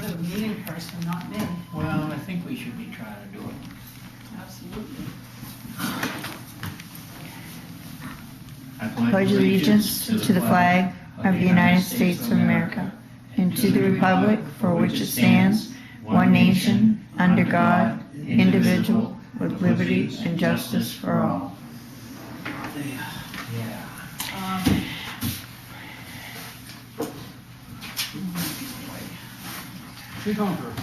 the meeting person, not me. Well, I think we should be trying to do it. Absolutely. I Pledge allegiance to the flag of the United States of America and to the republic for which it stands, one nation, under God, indivisible, with liberty and justice for all. Yeah. Keep going first.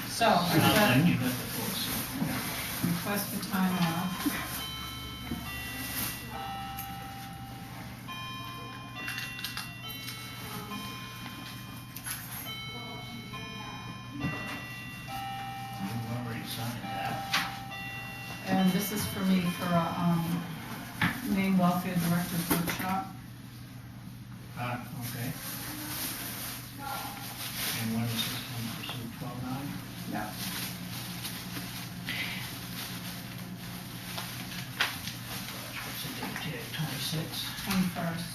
So, I've got You got the force. request for time off. You've already signed that. And this is for me for a Maine Welfare Director's Workshop. Okay. And when is this one pursued, 12/9? Yeah. What's the date here, 26? 21st.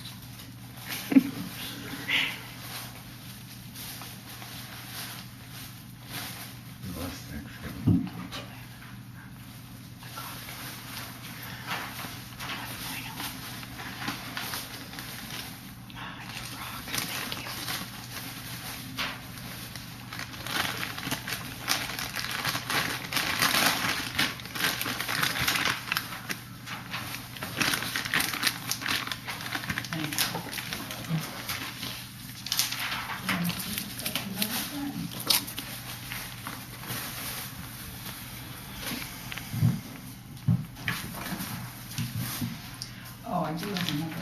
Oh, I do have another.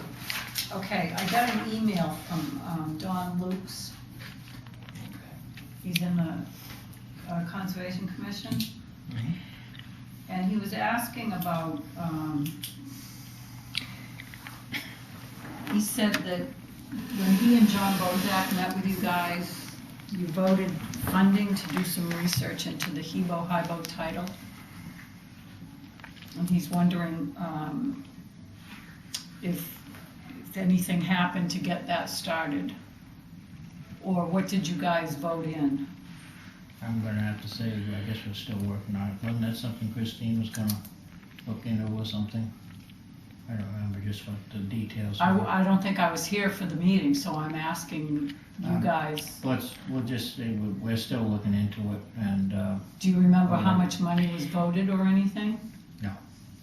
Okay, I got an email from Don Lukes. He's in the Conservation Commission. Mhm. And he was asking about, he said that when he and John Bozak met with you guys, you voted funding to do some research into the Hebo-Hibo title. And he's wondering if anything happened to get that started. Or what did you guys vote in? I'm gonna have to say, I guess we're still working on it. Wasn't that something Christine was gonna look into or something? I don't remember just what the details were. I don't think I was here for the meeting, so I'm asking you guys. We'll just say we're still looking into it, and, Do you remember how much money was voted or anything?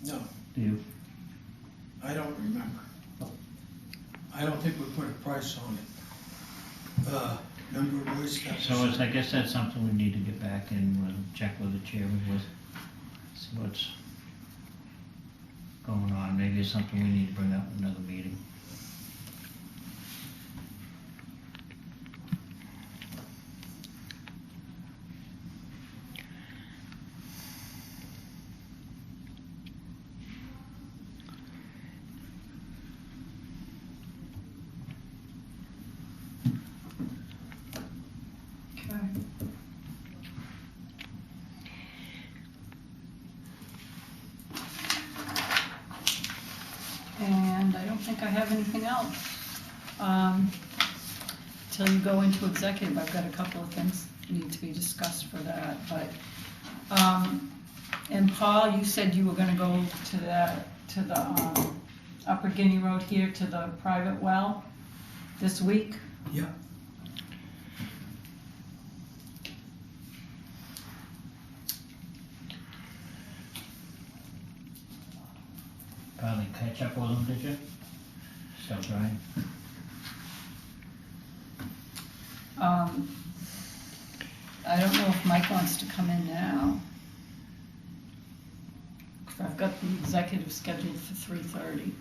No, do you? I don't remember. I don't think we put a price on it. Number of Boy Scouts. So it's, I guess that's something we need to get back and check with the chairman with, see what's going on. Maybe it's something we need to bring up in another meeting. Okay. And I don't think I have anything else. Till you go into executive, I've got a couple of things need to be discussed for that, but, and Paul, you said you were gonna go to the Upper Guinea Road here to the private well this week? Yeah. Probably catch up with them, did you? Still trying? I don't know if Mike wants to come in now. I've got the executive scheduled for 3:30.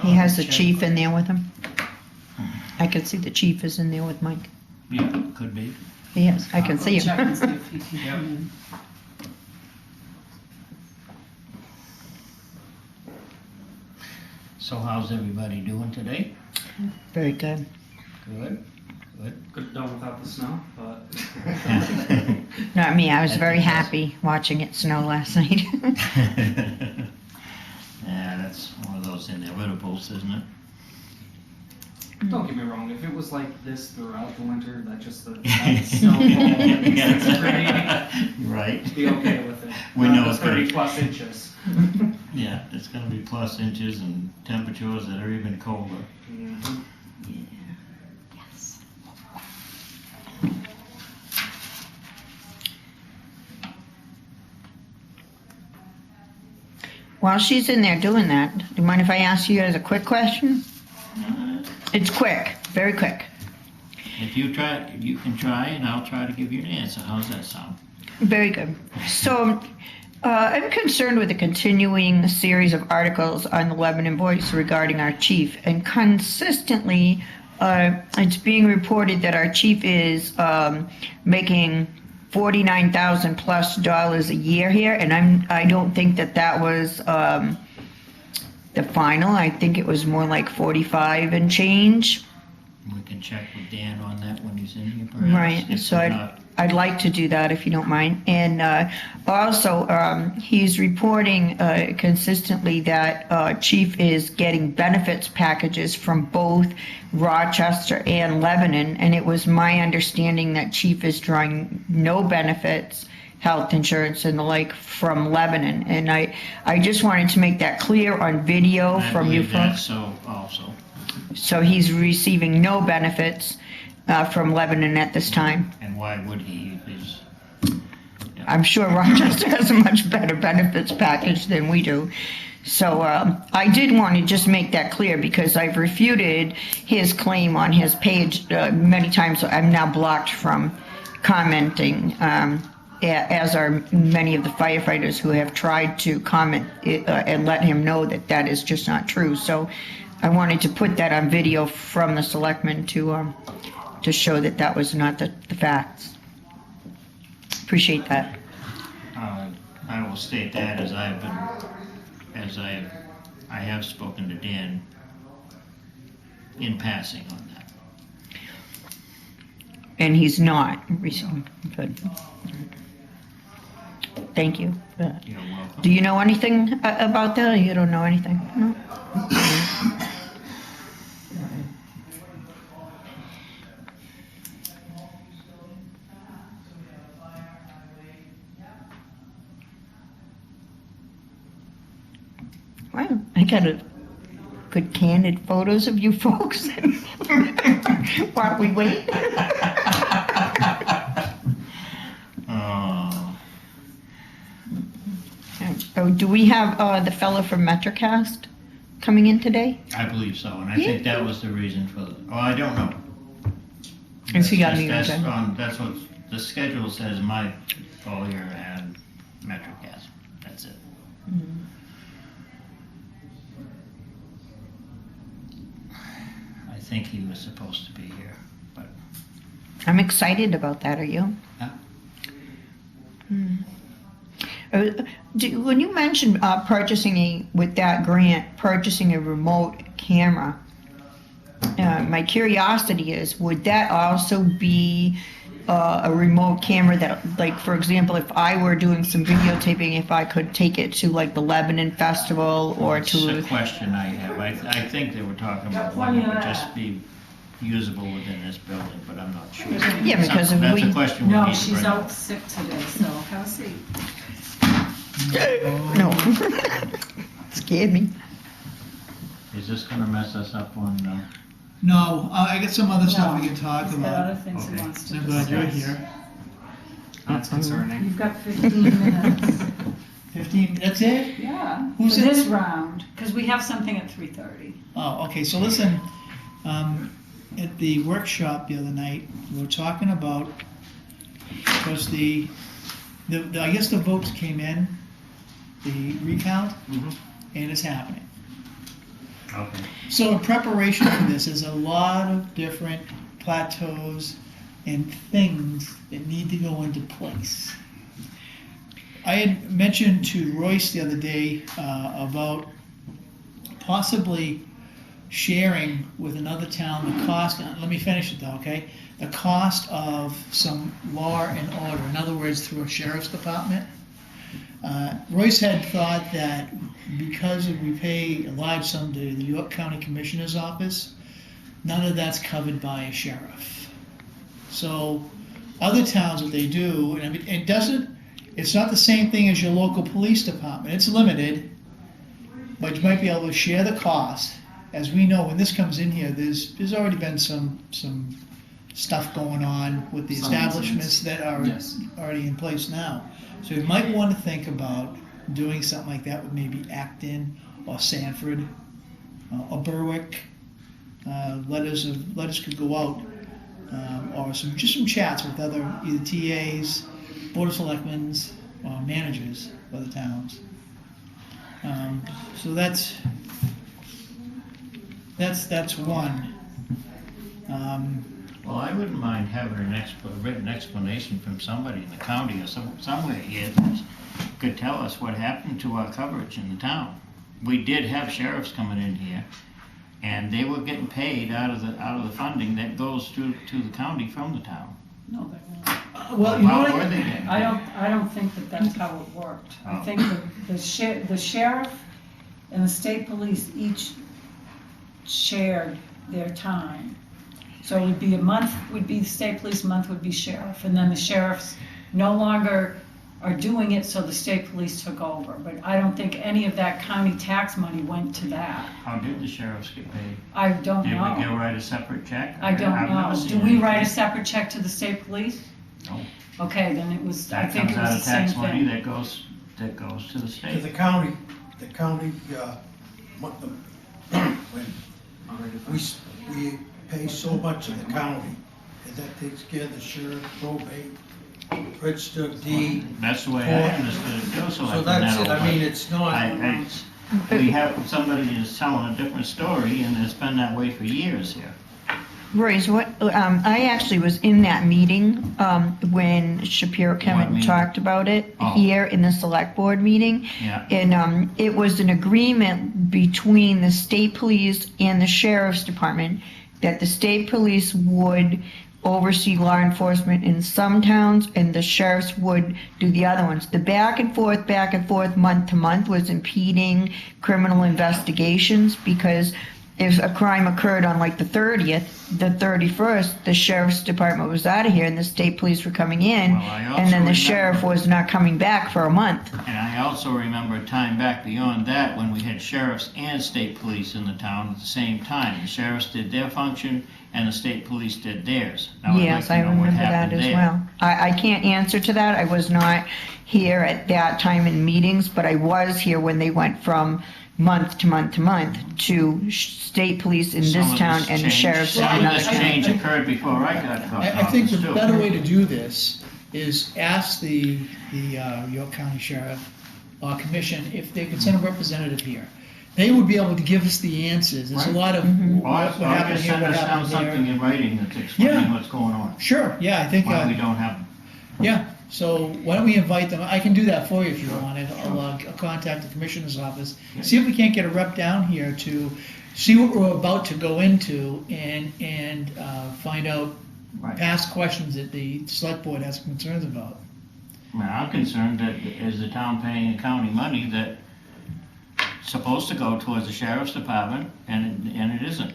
He has the chief in there with him. I can see the chief is in there with Mike. Yeah, could be. Yes, I can I'll see go check and see him. if he can Yep. come in. So how's everybody doing today? Very good. Good, good. Could have done without the snow, but Not me, I was very happy watching it snow last night. Yeah, that's one of those inevitables, isn't it? Don't get me wrong, if it was like this throughout the winter, that just the that snowfall at 6 or 8, Right. be okay with it. We Not know the it's gonna 30 plus inches. Yeah, it's gonna be plus inches and temperatures that are even colder. Mhm. Yes. While she's in there doing that, do you mind if I ask you guys a quick question? It's quick, very quick. If you try, you can try, and I'll try to give you an answer. How's that sound? Very good. So, I'm concerned with the continuing series of articles on the Lebanon Voice regarding our chief, and consistently, it's being reported that our chief is making $49,000 plus a year here, and I don't think that was the final. I think it was more like 45 and change. We can check with Dan on that when he's in here, perhaps. Right, If so not, I'd like to do that if you don't mind. And also, he's reporting consistently that Chief is getting benefits packages from both Rochester and Lebanon, and it was my understanding that Chief is drawing no benefits, health insurance and the like, from Lebanon. And I just wanted to make that clear on video I from you believe that's folks. so also. So he's receiving no benefits from Lebanon at this time. And why would he? He's, I'm sure Rochester has a much better benefits package than we do. So I did want to just make that clear because I've refuted his claim on his page many times. So I'm now blocked from commenting, as are many of the firefighters who have tried to comment and let him know that that is just not true. So I wanted to put that on video from the selectmen to show that that was not the facts. Appreciate that. I will state that as I have spoken to Dan in passing on that. And he's not receiving. Good. Thank you. You're welcome. Do you know anything about that? Or you don't know anything? No? Wow, I got a good candid photos of you folks while we wait. Oh, do we have the fellow from Metrocast coming in today? I believe so, and I think that was the reason for the, I don't know. Has he got any That's agenda? that's what the schedule says, my folio had MetroCast, that's it. I think he was supposed to be here, but. I'm excited about that, are you? Yeah. When you mentioned purchasing with that grant, purchasing a remote camera, my curiosity is, would that also be a remote camera that, like, for example, if I were doing some videotaping, if I could take it to, like, the Lebanon Festival or It's to... a question I have. I think they were talking about one that would just be usable within this building, but I'm not sure. Yeah, because if That's we... a question we No, need to she's bring out up. sick today, so have a seat. No. Scared me. Is this gonna mess us up on, No, I got some other stuff we can talk He's got about. other things he Okay. wants to I'm glad you're discuss. here. That's concerning. You've got 15 minutes. 15, that's it? Yeah, Who's for it? this round, because we have something at 3:30. Oh, okay, so listen, at the workshop the other night, we were talking about, because the I guess the votes came in, the recount, Mhm. and it's happening. okay. So in preparation for this, there's a lot of different plateaus and things that need to go into place. I had mentioned to Royce the other day about possibly sharing with another town the cost, let me finish it though, okay? The cost of some law and order, in other words, through a sheriff's department. Royce had thought that because we pay a large sum to the York County Commissioner's Office, none of that's covered by a sheriff. So other towns, what they do, and I mean, it's not the same thing as your local police department. It's limited, but you might be able to share the cost. As we know, when this comes in here, there's already been some stuff going on with the Some establishments that are Yes. already in place now. So you might want to think about doing something like that with maybe Acton or Sanford or Berwick. Letters could go out, or some chats with other either TAs, Board of Selectmen's, or managers of the towns. So that's one. Well, I wouldn't mind having a written explanation from somebody in the county or somewhere here that could tell us what happened to our coverage in the town. We did have sheriffs coming in here, and they were getting paid out of the funding that goes to the county from the town. No, they won't. Well, you know How what? were they getting paid? I don't think that that's how it worked. I Oh. think the sheriff and the state police each shared their time. So it would be a month would be the state police, a month would be sheriff, and then the sheriffs no longer are doing it, so the state police took over. But I don't think any of that county tax money went to that. How did the sheriffs get paid? I don't Did we know. write a separate check? I don't I've never know. seen Do we write a anything. separate check to the state police? No. Okay, then it was, I That think comes it was out the of same tax money thing. that goes to the To state. the county, when we pay so much of the county, and that takes care of the sheriff, probate, register of deed. That's the way I understood it too, so So that's it, I mean, it's not, We have somebody who's telling a different story, and it's been that way for years here. Royce, I actually was in that meeting when Shapiro came What and meeting? talked about it Oh. here in the select board meeting. Yeah. And it was an agreement between the state police and the sheriff's department that the state police would oversee law enforcement in some towns and the sheriffs would do the other ones. The back and forth, month to month was impeding criminal investigations because if a crime occurred on like the 30th, the 31st, the sheriff's department was out of here and the state police were coming in, Well, I also and then the remember- sheriff was not coming back for a month. And I also remember a time back beyond that when we had sheriffs and state police in the town at the same time. The sheriffs did their function and the state police did theirs. Now, I'd like Yes, to I know what remember that happened as there. well. I can't answer to that. I was not here at that time in meetings, but I was here when they went from month to month to month to state police in Some this of town this and the change- sheriff's in Some of another this town. change occurred before I got I think the office, too. better way to do this is ask the York County Sheriff or Commission if they could send a representative here. They would be able to give us the answers. There's a Right. lot of Mhm. Or what happened just here, send what us down happened something there. in writing that's explaining Yeah. what's going on. Sure, yeah, I think, Why we don't have them. yeah, so why don't we invite them, I can do that for you if you want, I'll contact the commissioner's office, see if we can't get a rep down here to see what we're about to go into and find out Right. past questions that the select board has concerns about. I mean, I'm concerned that is the town paying county money that supposed to go towards the sheriff's department and it isn't.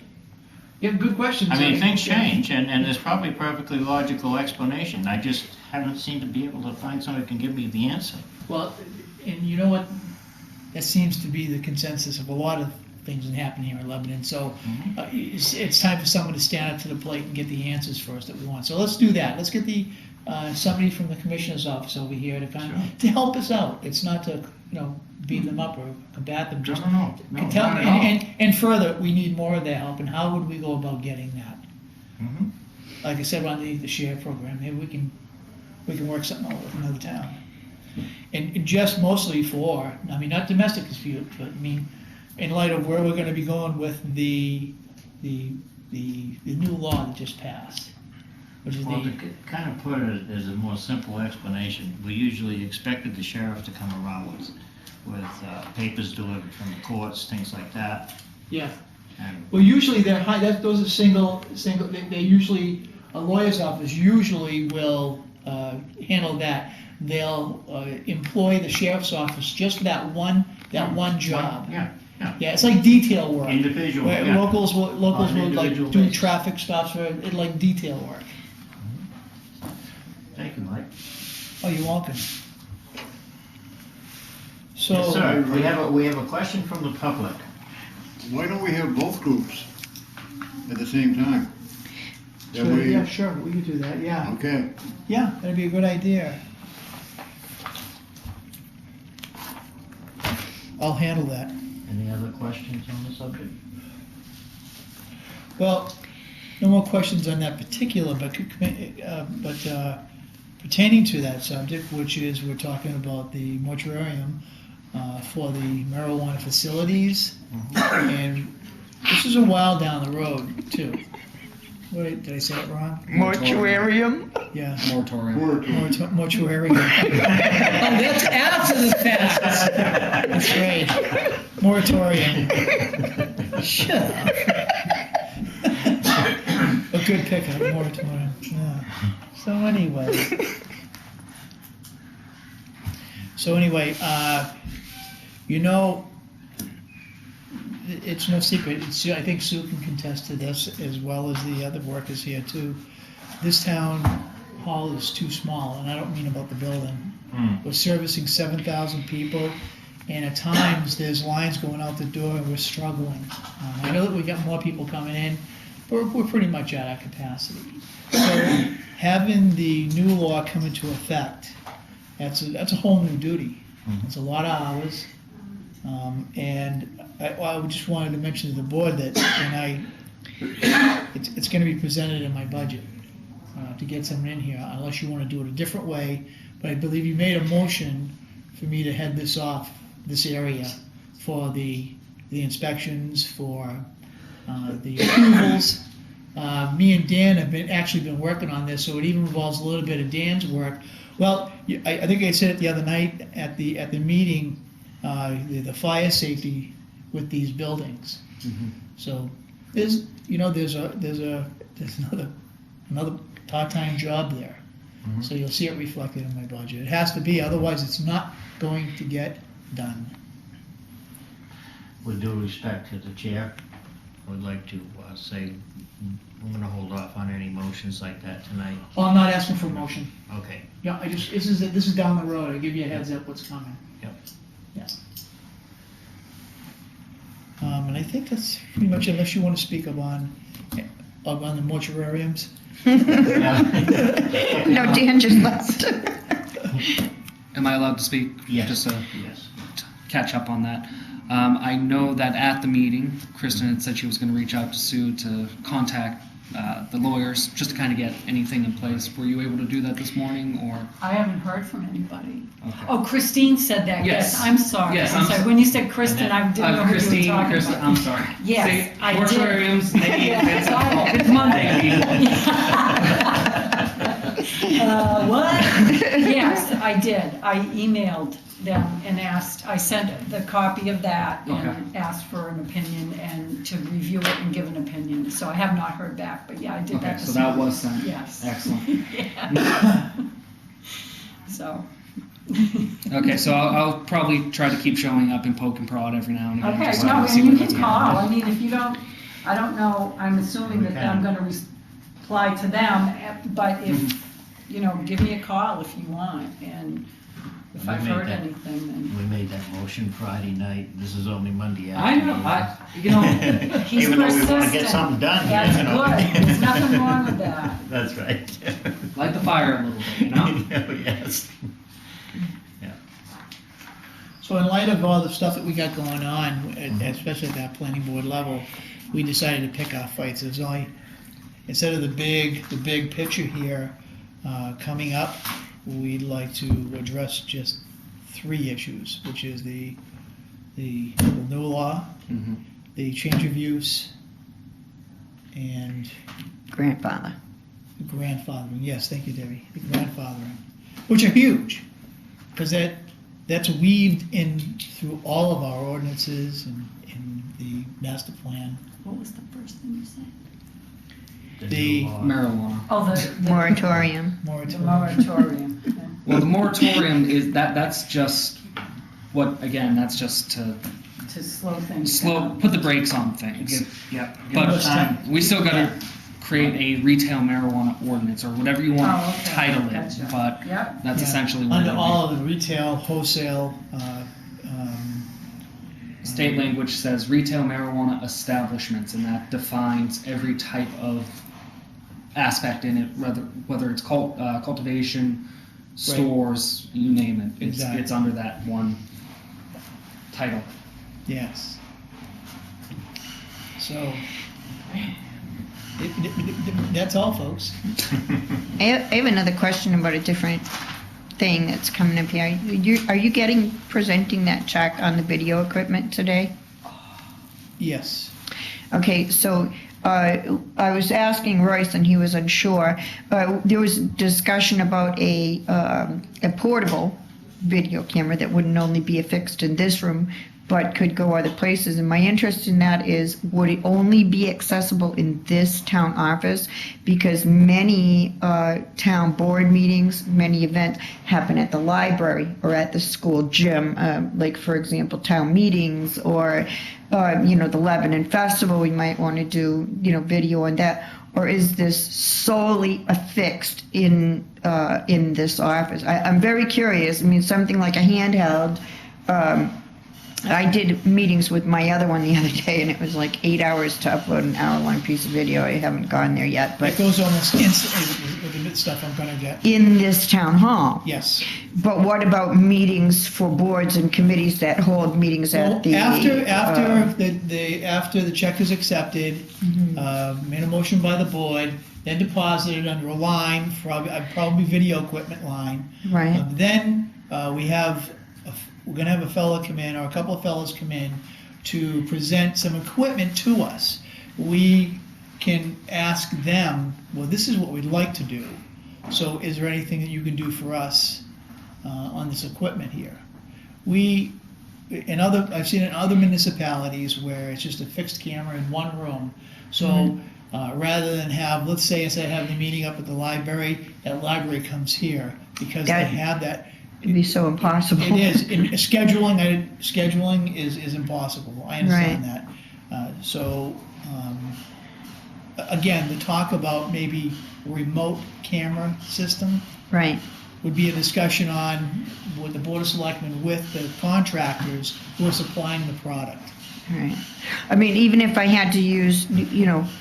Yeah, good questions. I mean, things change and there's probably a perfectly logical explanation. I just haven't seemed to be able to find somebody who can give me the answer. Well, and you know what, that seems to be the consensus of a lot of things that happen here in Lebanon, so it's time for someone to stand up to the plate and get the answers for us that we want. So let's do that, let's get the, somebody from the commissioner's office over here to kind of, to help us out. It's not to, beat them up or combat them, just No, can tell, not at all. and further, we need more of their help, and how would we go about getting that? Mhm. Like I said, underneath the share program, maybe we can work something out with another town. And just mostly for, I mean, not domestic dispute, but I mean, in light of where we're gonna be going with the new law that just passed, which is Well, to the, kind of put it as a more simple explanation, we usually expected the sheriff to come around with papers delivered from the courts, things like that. yeah. And Well, usually they're high, those are single, they usually, a lawyer's office usually will handle that. They'll employ the sheriff's office just for that one job. Yeah. Yeah, it's like detail work. Individual, Where yeah. locals will On an like individual do basis. traffic stops or like detail work. Thank you, Mike. Oh, you're welcome. So. Yes, sir. We have a question from the public. Why don't we have both groups at the same time? That Sure, way- yeah, sure, we could do that, yeah. Okay. Yeah, that'd be a good idea. I'll handle that. Any other questions on the subject? Well, no more questions on that particular, but pertaining to that subject, which is we're talking about the mortuarium for the marijuana facilities. And this is a while down the road, too. Wait, did I say it wrong? Mortuarium? Yeah. Moratorium. Mortuarium. Oh, that's after the fact. That's right. Moratorium. Shut up. A good pickup, moratorium. Yeah. So anyway, it's no secret. I think Sue can contest to this as well as the other workers here too. This town hall is too small, and I don't mean about the building. We're servicing 7,000 people, and at times there's lines going out the door, and we're struggling. I know that we got more people coming in, but we're pretty much at our capacity. So having the new law come into effect, that's a whole new duty. It's a lot of hours. And I just wanted to mention to the board that it's going to be presented in my budget to get someone in here, unless you want to do it a different way. But I believe you made a motion for me to head this off, this area, for the inspections, for the approvals. Me and Dan have actually been working on this, so it even involves a little bit of Dan's work. Well, I think I said it the other night at the meeting. The fire safety with these buildings. So there's another part-time job there. So you'll see it reflected in my budget. It has to be, otherwise it's not going to get done. With due respect to the chair, I would like to say I'm going to hold off on any motions like that tonight. Oh, I'm not asking for a motion. Okay. Yeah, this is down the road. I give you a heads up what's coming. Yep. Yeah. And I think that's pretty much, unless you want to speak on the mortuariums. No, Dan just left. Am I allowed to speak? Yes. Just to Yes. catch up on that. I know that at the meeting, Kristen had said she was going to reach out to Sue to contact the lawyers, just to kind of get anything in place. Were you able to do that this morning, or? I haven't heard from anybody. Okay. Oh, Christine said that, yes, Yes. I'm sorry. Yes, I'm I'm sorry. s- When you said Kristen, I didn't know who you were Christine, talking about. I'm sorry. Yes, See, I did. moratoriums, maybe Yeah, it's it's Monday. What? Yes, I did. I emailed them and I sent the copy of that and Okay. asked for an opinion and to review it and give an opinion. So I have not heard back, but yeah, I did Okay, that so this that morning. was sent. Yes. Excellent. Yeah. So. Okay, so I'll probably try to keep showing up and poke and prod every now and again. Okay, just to no, see and you what's can going on. call, I mean, if you don't, I don't know, I'm assuming that I'm gonna reply to them, but if, give me a call if you want, and if We I've made heard that. anything, then. We made that motion Friday night. This is only Monday I know, afternoon. He's Even though we want to get persistent. something done. That's good, there's nothing wrong with that. That's right. Light the fire a little bit, you know? Yes. So in light of all the stuff that we got going on, especially at that planning board level, we decided to pick our fights. There's only, instead of the big picture here coming up, we'd like to address just 3 issues, which is the new law, Mhm. the change of use, and Grandfather. the grandfathering. Yes, thank you, Debbie. The grandfathering, which are huge, because that's weaved in through all of our ordinances and in the master plan. What was the first thing you said? The Marijuana. Oh, the Moratorium. the Moratorium. moratorium. Yeah. Well, the moratorium is that's just what, again, that's just to to slow things down. put the brakes on things. Yep. But we still gotta create a retail marijuana ordinance, or whatever you want Oh, to okay. title it, Gotcha. but Yep. that's Yeah. essentially what Under it'll all of the retail, wholesale, be. State language says retail marijuana establishments, and that defines every type of aspect in it, whether it's cultivation, stores, you name it. Exactly. It's under that one title. yes. So, that's all, folks. I have another question about a different thing that's coming up here. Are you presenting that check on the video equipment today? Yes. Okay, so I was asking Royce and he was unsure. There was discussion about a portable video camera that wouldn't only be affixed in this room, but could go other places. And my interest in that is, would it only be accessible in this town office? Because many town board meetings, many events happen at the library or at the school gym, like for example, town meetings or, the Lebanon Festival, we might want to do, video on that. Or is this solely affixed in this office? I'm very curious. I mean, something like a handheld, I did meetings with my other one the other day, and it was like 8 hours to upload an hour-long piece of video. I haven't gone there yet, It but goes almost instantly with the stuff I'm gonna get. in this town hall. Yes. But what about meetings for boards and committees that hold meetings Well, at the? after the check is accepted, made a motion by the board, then deposited under a line, probably video equipment line. Right. Then we're gonna have a fellow come in, or a couple of fellows come in, to present some equipment to us. We can ask them, well, this is what we'd like to do. So is there anything that you can do for us on this equipment here? I've seen in other municipalities where it's just a fixed camera in one room. So rather than have, let's say instead of having the meeting up at the library, that library comes here because they have that. It'd be so impossible. It is. Scheduling is impossible. I understand that. Again, the talk about maybe remote camera system Right. would be a discussion on with the Board of Selectmen with the contractors who are supplying the product. Right. I mean, even if I had to use,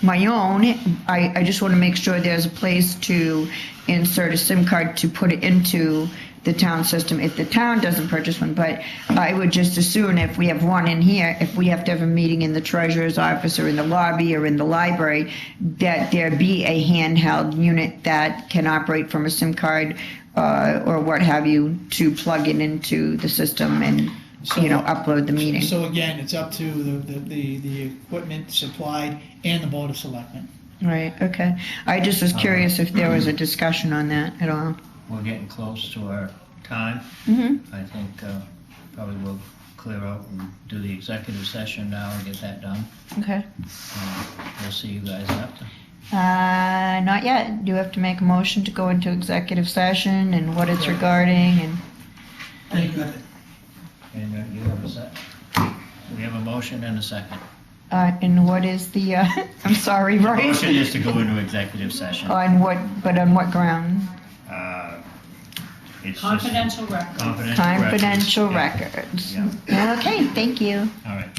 my own, I just want to make sure there's a place to insert a SIM card to put it into the town system if the town doesn't purchase one. But I would just assume if we have one in here, if we have to have a meeting in the treasurer's office or in the lobby or in the library, that there be a handheld unit that can operate from a SIM card or what have you to plug it into the system and upload the meeting. So again, it's up to the equipment supplied and the Board of Selectmen. Right, okay. I just was curious if there was a discussion on that at all. We're getting close to our time. Mm-hmm. I think probably we'll clear out and do the executive session now and get that done. Okay. We'll see you guys after. Not yet. Do you have to make a motion to go into executive session and what it's regarding and? Thank you. And you have a second? We have a motion and a second. And what is the, I'm sorry, The Royce? motion is to go into executive session. On what ground? It's just Confidential records. confidential records. Confidential records. Yeah. Okay, thank you. All right.